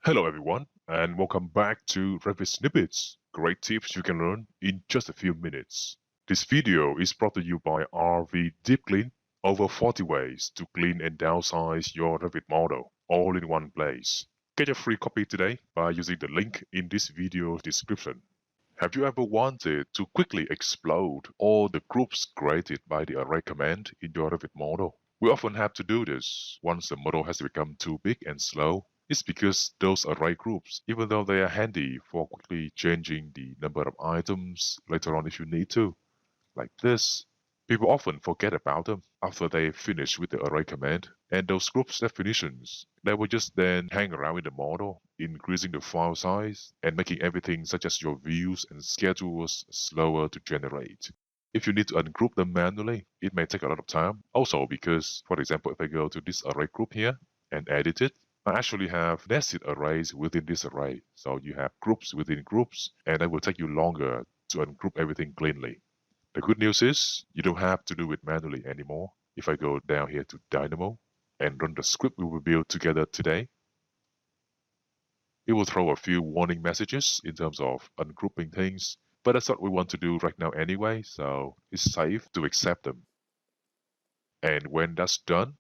Hello everyone, and welcome back to Revit Snippets. Great tips you can learn in just a few minutes. This video is brought to you by RV Deep Clean. Over 40 ways to clean and downsize your Revit model, all in one place. Get your free copy today by using the link in this video's description. Have you ever wanted to quickly explode all the groups created by the array command in your Revit model? We often have to do this once the model has become too big and slow. It's because those array groups, even though they are handy for quickly changing the number of items later on if you need to, like this, people often forget about them after they finish with the array command, and those groups definitions, they will just then hang around in the model, increasing the file size and making everything such as your views and schedules slower to generate. If you need to ungroup them manually, it may take a lot of time. Also because, for example, if I go to this array group here and edit it, I actually have nested arrays within this array. So you have groups within groups, and it will take you longer to ungroup everything cleanly. The good news is you don't have to do it manually anymore. If I go down here to Dynamo and run the script we will build together today, it will throw a few warning messages in terms of ungrouping things, but that's what we want to do right now anyway, so it's safe to accept them. And when that's done,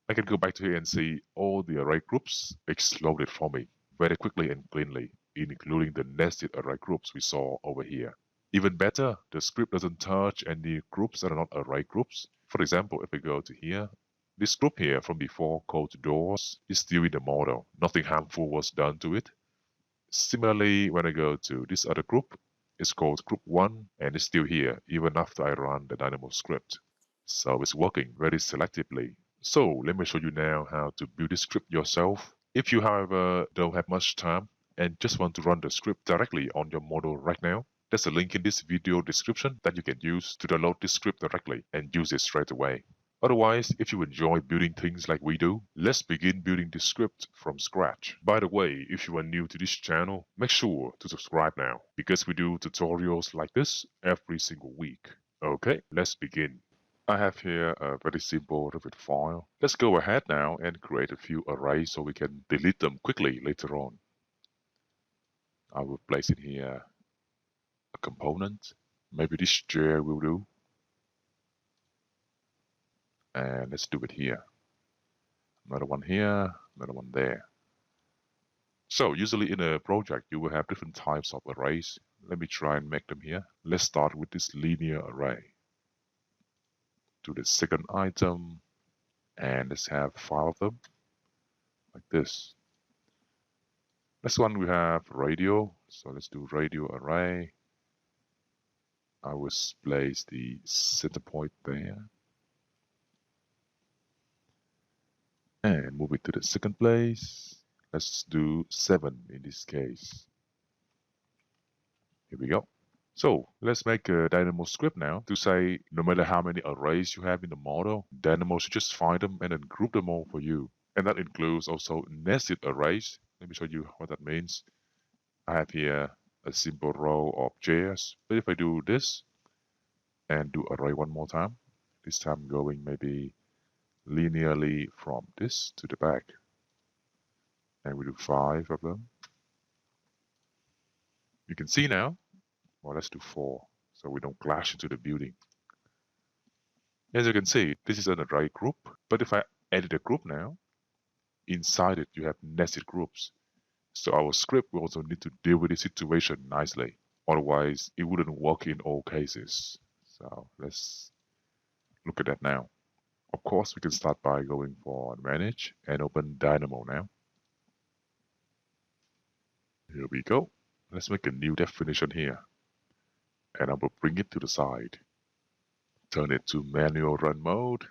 I can go back to here and see all the array groups exploded for me very quickly and cleanly, including the nested array groups we saw over here. Even better, the script doesn't touch any groups that are not array groups. For example, if we go to here, this group here from before called doors is still in the model. Nothing harmful was done to it. Similarly, when I go to this other group, it's called group 1 and it's still here even after I run the Dynamo script. So it's working very selectively. So let me show you now how to build this script yourself. If you, however, don't have much time and just want to run the script directly on your model right now, there's a link in this video description that you can use to download this script directly and use it straight away. Otherwise, if you enjoy building things like we do, let's begin building this script from scratch. By the way, if you are new to this channel, make sure to subscribe now, because we do tutorials like this every single week. Okay, let's begin. I have here a very simple Revit file. Let's go ahead now and create a few arrays so we can delete them quickly later on. I will place in here a component. Maybe this chair will do. And let's do it here. Another one here, another one there. So usually in a project, you will have different types of arrays. Let me try and make them here. Let's start with this linear array. To the second item, and let's have 5 of them, like this. Next one we have radio, so let's do radio array. I will place the center point there. And move it to the second place. Let's do 7 in this case. Here we go. So let's make a Dynamo script now to say no matter how many arrays you have in the model, Dynamo should just find them and then group them all for you. And that includes also nested arrays. Let me show you what that means. I have here a simple row of chairs, but if I do this and do array one more time, this time going maybe linearly from this to the back, and we do 5 of them, you can see now, well, let's do 4 so we don't clash into the building. As you can see, this is an array group, but if I edit a group now, inside it you have nested groups. So our script will also need to deal with the situation nicely. Otherwise, it wouldn't work in all cases. So let's look at that now. Of course, we can start by going for Manage and open Dynamo now. Here we go. Let's make a new definition here. And I will bring it to the side. Turn it to manual run mode.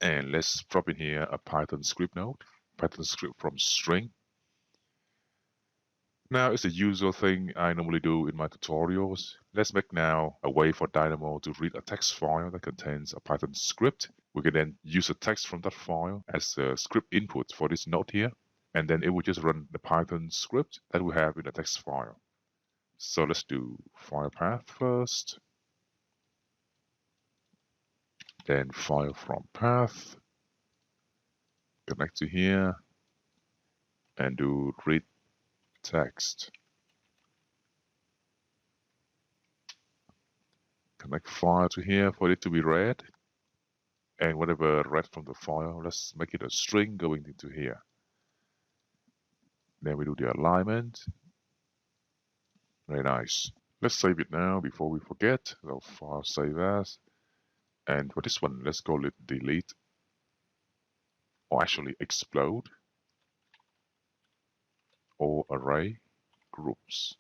And let's drop in here a Python script node. Python script from string. Now, it's a usual thing I normally do in my tutorials. Let's make now a way for Dynamo to read a text file that contains a Python script. We can then use the text from that file as a script input for this node here. And then it will just run the Python script that we have in the text file. So let's do file path first. Then file from path. Connect to here. and do read text. Connect file to here for it to be read. And whatever read from the file, let's make it a string going into here. Then we do the alignment. Very nice. Let's save it now before we forget. So file save as. And for this one, let's call it delete, or actually explode, or array groups.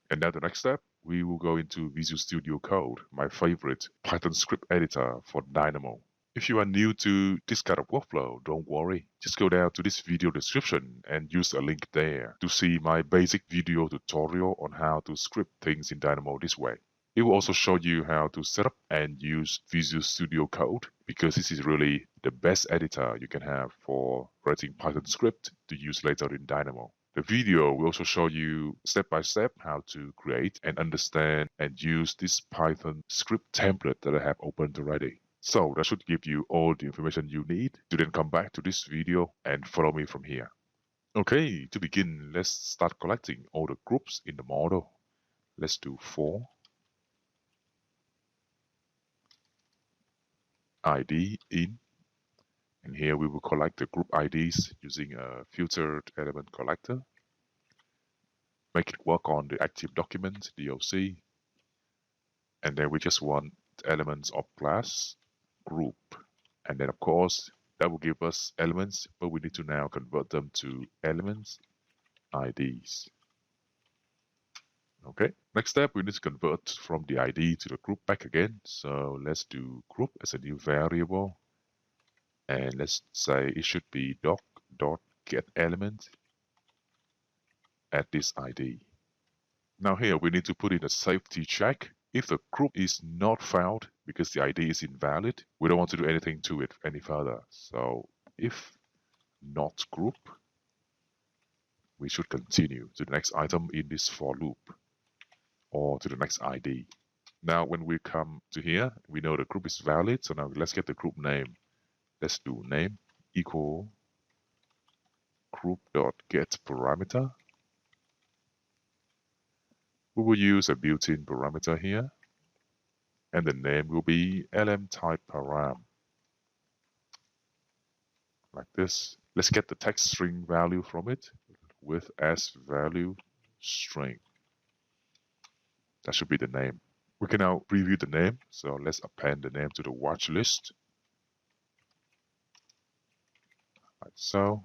And now the next step, we will go into Visual Studio Code, my favorite Python script editor for Dynamo. If you are new to this kind of workflow, don't worry. Just go down to this video description and use a link there to see my basic video tutorial on how to script things in Dynamo this way. It will also show you how to set up and use Visual Studio Code, because this is really the best editor you can have for writing Python script to use later in Dynamo. The video will also show you step by step how to create and understand and use this Python script template that I have opened already. So that should give you all the information you need to then come back to this video and follow me from here. Okay, to begin, let's start collecting all the groups in the model. Let's do for ID in, and here we will collect the group IDs using a filtered element collector. Make it work on the active document, DOC, and then we just want elements of class group. And then of course, that will give us elements, but we need to now convert them to elements IDs. Okay, next step, we need to convert from the ID to the group back again. So let's do group as a new variable. And let's say it should be doc.getElement at this ID. Now here we need to put in a safety check. If the group is not found because the ID is invalid, we don't want to do anything to it any further. So if not group, we should continue to the next item in this for loop, or to the next ID. Now when we come to here, we know the group is valid. So now let's get the group name. Let's do name equal group.getParameter. We will use a built-in parameter here, and the name will be lm_type_param. Like this. Let's get the text string value from it with as value string. That should be the name. We can now preview the name, so let's append the name to the watch list. Like so.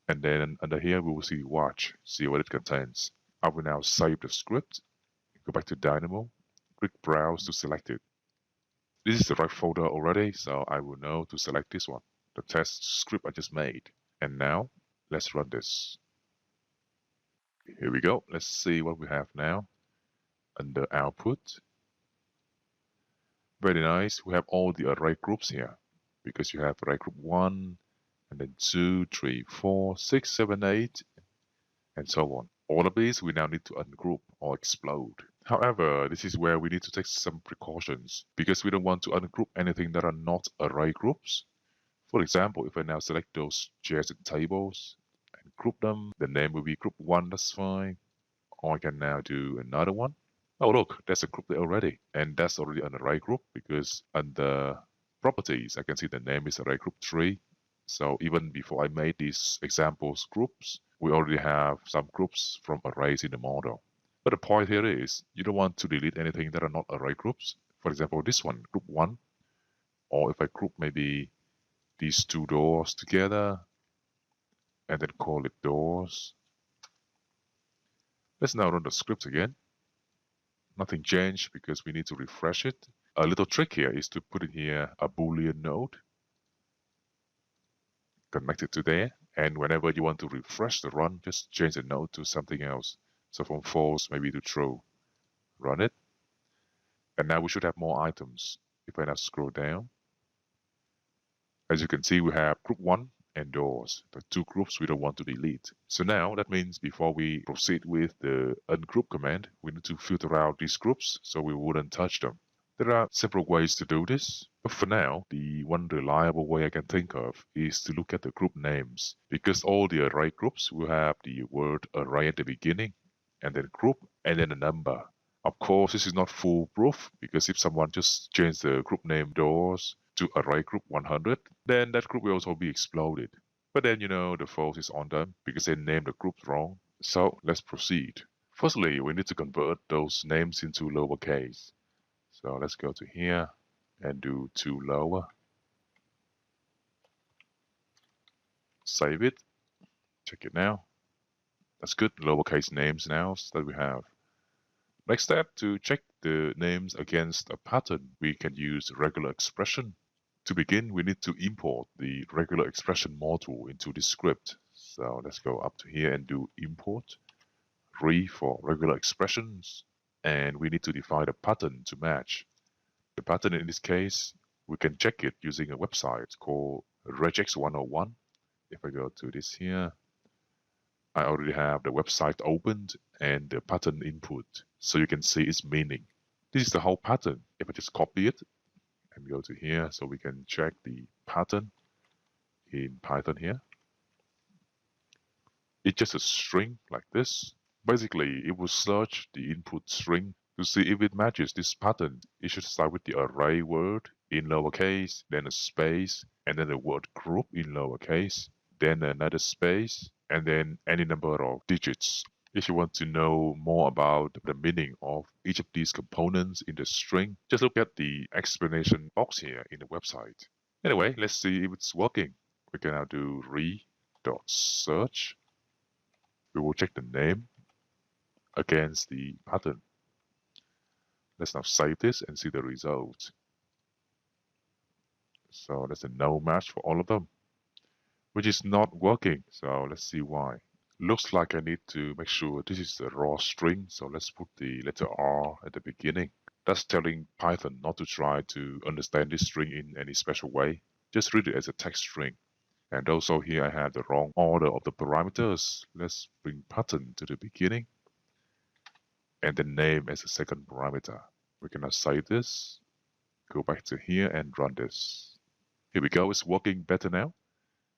And then under here we will see watch, see what it contains. I will now save the script, go back to Dynamo, click Browse to select it. This is the right folder already, so I will know to select this one, the test script I just made. And now, let's run this. Here we go. Let's see what we have now. Under Output. Very nice. We have all the array groups here, because you have array group 1, and then 2, 3, 4, 6, 7, 8, and so on. All of these we now need to ungroup or explode. However, this is where we need to take some precautions, because we don't want to ungroup anything that are not array groups. For example, if I now select those chairs and tables and group them, the name will be group 1, that's fine. Or I can now do another one. Oh look, there's a group there already, and that's already an array group, because under properties I can see the name is array group 3. So even before I made these examples groups, we already have some groups from arrays in the model. But the point here is, you don't want to delete anything that are not array groups. For example, this one, group 1. Or if I group maybe these two doors together, and then call it doors. Let's now run the script again. Nothing changed because we need to refresh it. A little trick here is to put in here a Boolean node. Connect it to there, and whenever you want to refresh the run, just change the node to something else. So from false maybe to true. Run it, and now we should have more items. If I now scroll down, as you can see, we have group 1 and doors, the two groups we don't want to delete. So now that means before we proceed with the ungroup command, we need to filter out these groups so we wouldn't touch them. There are several ways to do this, but for now, the one reliable way I can think of is to look at the group names, because all the array groups will have the word array at the beginning, and then group, and then a number. Of course, this is not foolproof, because if someone just changed the group name doors to array group 100, then that group will also be exploded. But then, the fault is on them, because they named the group wrong. So let's proceed. Firstly, we need to convert those names into lowercase. So let's go to here and do to lower. Save it. Check it now. That's good. Lowercase names now that we have. Next step, to check the names against a pattern, we can use regular expression. To begin, we need to import the regular expression module into the script. So let's go up to here and do import. For regular expressions. And we need to define a pattern to match. The pattern in this case, we can check it using a website called regex 101. If I go to this here, I already have the website opened and the pattern input, so you can see its meaning. This is the whole pattern. If I just copy it and go to here, so we can check the pattern in Python here. It's just a string like this. Basically, it will search the input string to see if it matches this pattern. It should start with the array word in lowercase, then a space, and then the word group in lowercase, then another space, and then any number of digits. If you want to know more about the meaning of each of these components in the string, just look at the explanation box here in the website. Anyway, let's see if it's working. We can now do re.search. We will check the name against the pattern. Let's now save this and see the result. So that's a no match for all of them, which is not working. So let's see why. Looks like I need to make sure this is a raw string. So let's put the letter R at the beginning. That's telling Python not to try to understand this string in any special way. Just read it as a text string. And also here I have the wrong order of the parameters. Let's bring pattern to the beginning and the name as a second parameter. We can now save this, go back to here and run this. Here we go, it's working better now.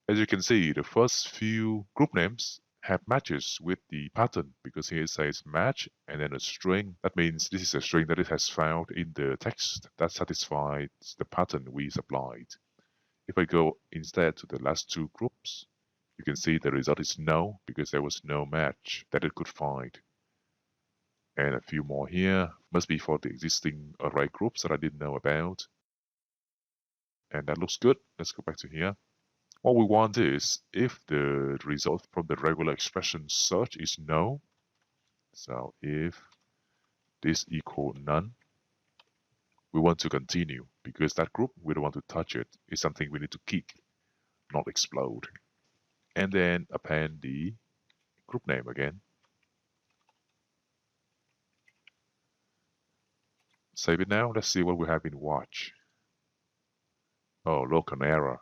As you can see, the first few group names have matches with the pattern, because here it says match and then a string. That means this is a string that it has found in the text that satisfies the pattern we supplied. If I go instead to the last two groups, you can see the result is no, because there was no match that it could find. And a few more here must be for the existing array groups that I didn't know about. And that looks good. Let's go back to here. What we want is, if the result from the regular expression search is no, so if this equal none, we want to continue, because that group, we don't want to touch it. It's something we need to keep, not explode. And then append the group name again. Save it now. Let's see what we have in watch. Oh, look, an error.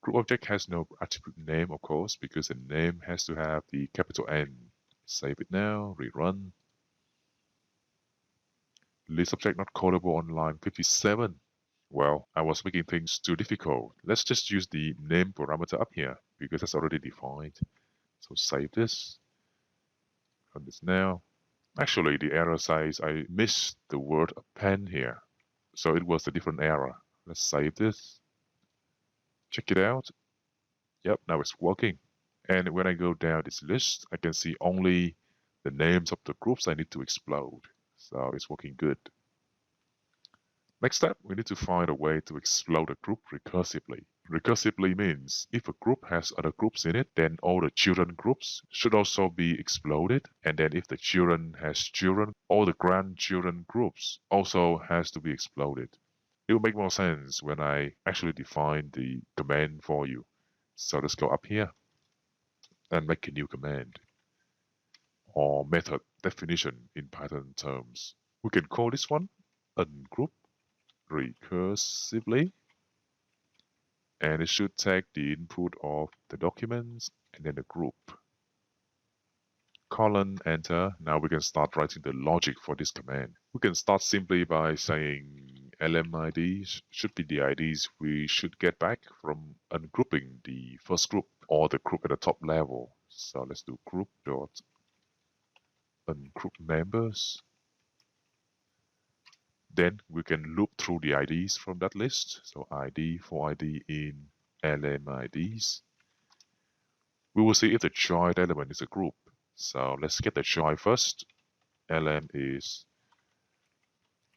Group object has no attribute name, of course, because the name has to have the capital N. Save it now, rerun. List object not callable on line 57. Well, I was making things too difficult. Let's just use the name parameter up here, because that's already defined. So save this. Run this now. Actually, the error says I missed the word append here. So it was a different error. Let's save this. Check it out. Yep, now it's working. And when I go down this list, I can see only the names of the groups I need to explode. So it's working good. Next step, we need to find a way to explode a group recursively. Recursively means if a group has other groups in it, then all the children groups should also be exploded. And then if the children has children, all the grandchildren groups also has to be exploded. It will make more sense when I actually define the command for you. So let's go up here and make a new command or method definition in Python terms. We can call this one ungroup recursively, and it should take the input of the documents and then the group. colon, enter. Now we can start writing the logic for this command. We can start simply by saying lm_IDs should be the IDs we should get back from ungrouping the first group or the group at the top level. So let's do group dot ungroup members. Then we can loop through the IDs from that list. So ID for ID in lm_IDs. We will see if the child element is a group. So let's get the child first. lm is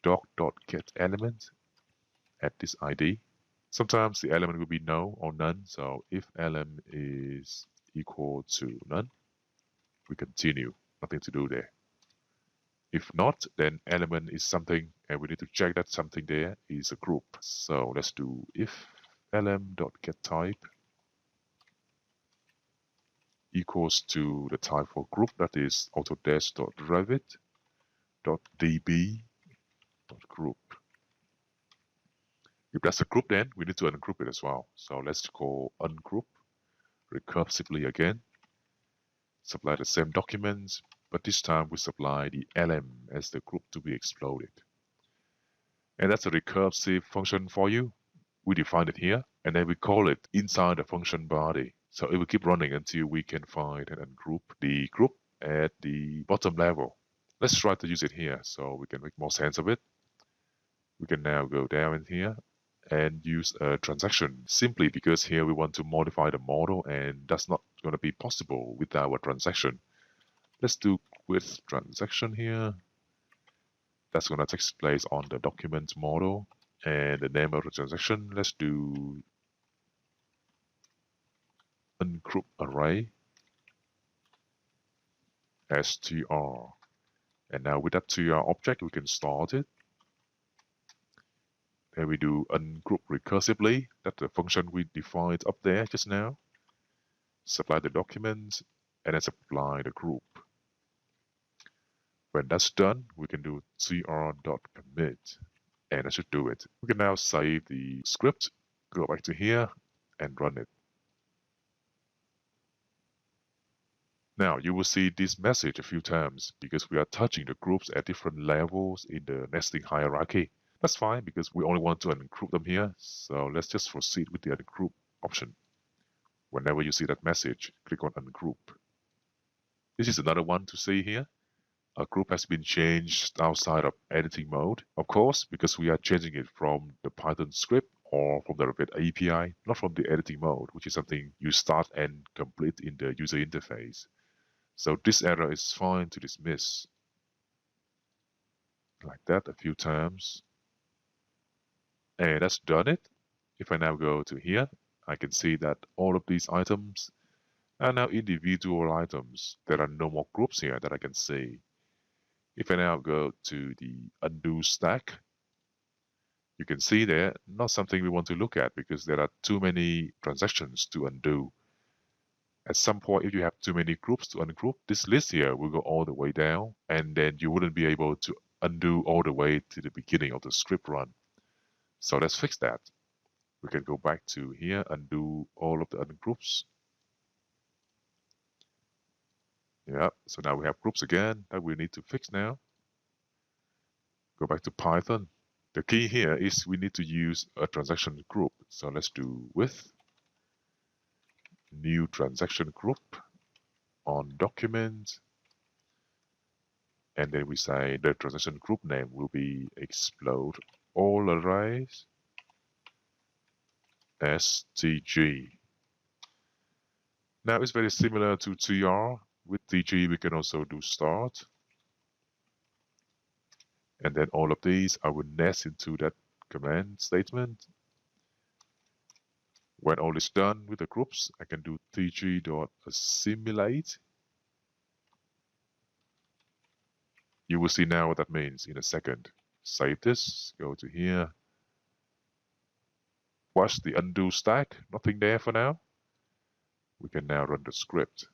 doc.getElement at this ID. Sometimes the element will be no or none. So if lm is equal to none, we continue. Nothing to do there. If not, then element is something, and we need to check that something there is a group. So let's do if lm.getType equals to the type for group, that is autodesk.revit.db.group. If that's a group, then we need to ungroup it as well. So let's call ungroup recursively again. Supply the same documents, but this time we supply the lm as the group to be exploded. And that's a recursive function for you. We define it here, and then we call it inside the function body. So it will keep running until we can find and ungroup the group at the bottom level. Let's try to use it here so we can make more sense of it. We can now go down in here and use a transaction simply because here we want to modify the model, and that's not going to be possible without a transaction. Let's do with transaction here. That's going to take place on the document model, and the name of the transaction, let's do ungroup array str. And now with that tr object, we can start it. And we do ungroup recursively. That's the function we defined up there just now. Supply the document and then supply the group. When that's done, we can do tr.commit, and that should do it. We can now save the script, go back to here, and run it. Now you will see this message a few times because we are touching the groups at different levels in the nesting hierarchy. That's fine because we only want to ungroup them here. So let's just proceed with the ungroup option. Whenever you see that message, click on ungroup. This is another one to see here. A group has been changed outside of editing mode, of course, because we are changing it from the Python script or from the Revit API, not from the editing mode, which is something you start and complete in the user interface. So this error is fine to dismiss. Like that a few times. And that's done it. If I now go to here, I can see that all of these items are now individual items. There are no more groups here that I can see. If I now go to the undo stack, you can see there, not something we want to look at because there are too many transactions to undo. At some point, if you have too many groups to ungroup, this list here will go all the way down, and then you wouldn't be able to undo all the way to the beginning of the script run. So let's fix that. We can go back to here, undo all of the ungroups. Yeah, so now we have groups again that we need to fix now. Go back to Python. The key here is we need to use a transaction group. So let's do with new transaction group on document. And then we say the transaction group name will be explode all arrays stg. Now it's very similar to tr. With tg, we can also do start. And then all of these I will nest into that command statement. When all is done with the groups, I can do tg.assimilate. You will see now what that means in a second. Save this, go to here. Watch the undo stack, nothing there for now. We can now run the script.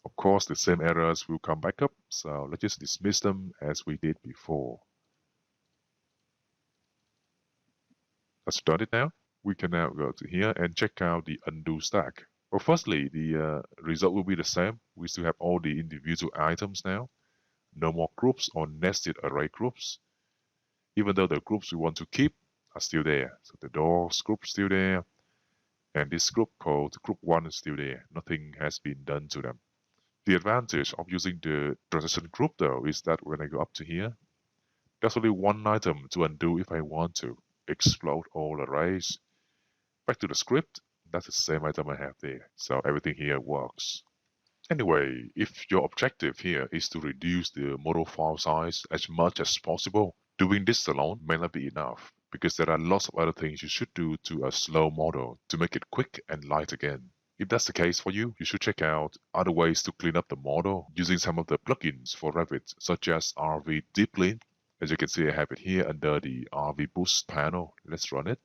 Of course, the same errors will come back up, so let's just dismiss them as we did before. Let's start it now. We can now go to here and check out the undo stack. Well, firstly, the result will be the same. We still have all the individual items now. No more groups or nested array groups, even though the groups we want to keep are still there. So the doors group is still there, and this group called group 1 is still there. Nothing has been done to them. The advantage of using the transition group though is that when I go up to here, there's only one item to undo if I want to. Explode all arrays. Back to the script, that's the same item I have there. So everything here works. Anyway, if your objective here is to reduce the model file size as much as possible, doing this alone may not be enough, because there are lots of other things you should do to a slow model to make it quick and light again. If that's the case for you, you should check out other ways to clean up the model using some of the plugins for Revit, such as RV Deep Clean. As you can see, I have it here under the RV Boost panel. Let's run it.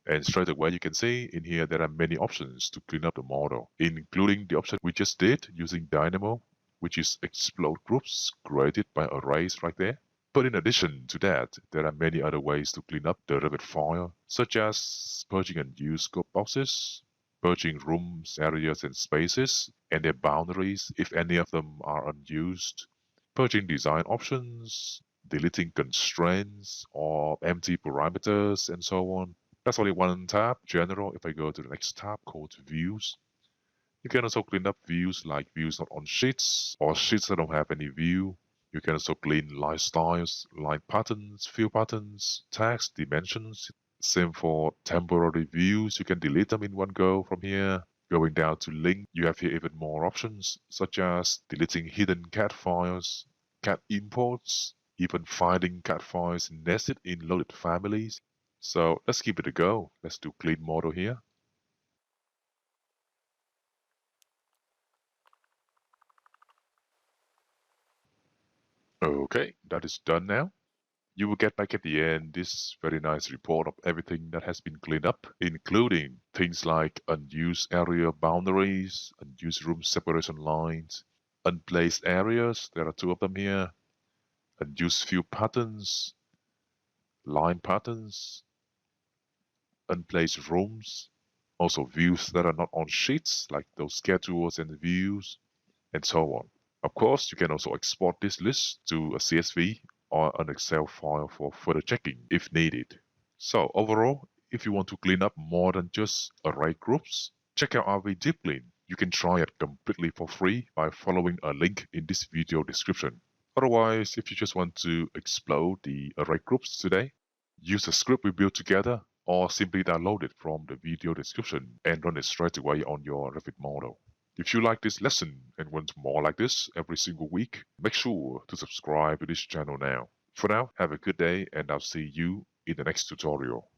And straight away, you can see in here there are many options to clean up the model, including the option we just did using Dynamo, which is explode groups created by arrays right there. But in addition to that, there are many other ways to clean up the Revit file, such as purging unused scope boxes, purging rooms, areas, and spaces, and their boundaries if any of them are unused, purging design options, deleting constraints or empty parameters, and so on. That's only one tab, General. If I go to the next tab called Views, you can also clean up views like views not on sheets or sheets that don't have any view. You can also clean line styles, line patterns, fill patterns, text, dimensions. Same for temporary views. You can delete them in one go from here. Going down to link, you have here even more options, such as deleting hidden CAD files, CAD imports, even finding CAD files nested in loaded families. So let's give it a go. Let's do clean model here. Okay, that is done now. You will get back at the end this very nice report of everything that has been cleaned up, including things like unused area boundaries, unused room separation lines, unplaced areas, there are two of them here, unused view patterns, line patterns, unplaced rooms, also views that are not on sheets, like those schedules and views, and so on. Of course, you can also export this list to a CSV or an Excel file for further checking if needed. So overall, if you want to clean up more than just array groups, check out RV Deep Clean. You can try it completely for free by following a link in this video description. Otherwise, if you just want to explode the array groups today, use a script we built together or simply download it from the video description and run it straight away on your Revit model. If you like this lesson and want more like this every single week, make sure to subscribe to this channel now. For now, have a good day and I'll see you in the next tutorial.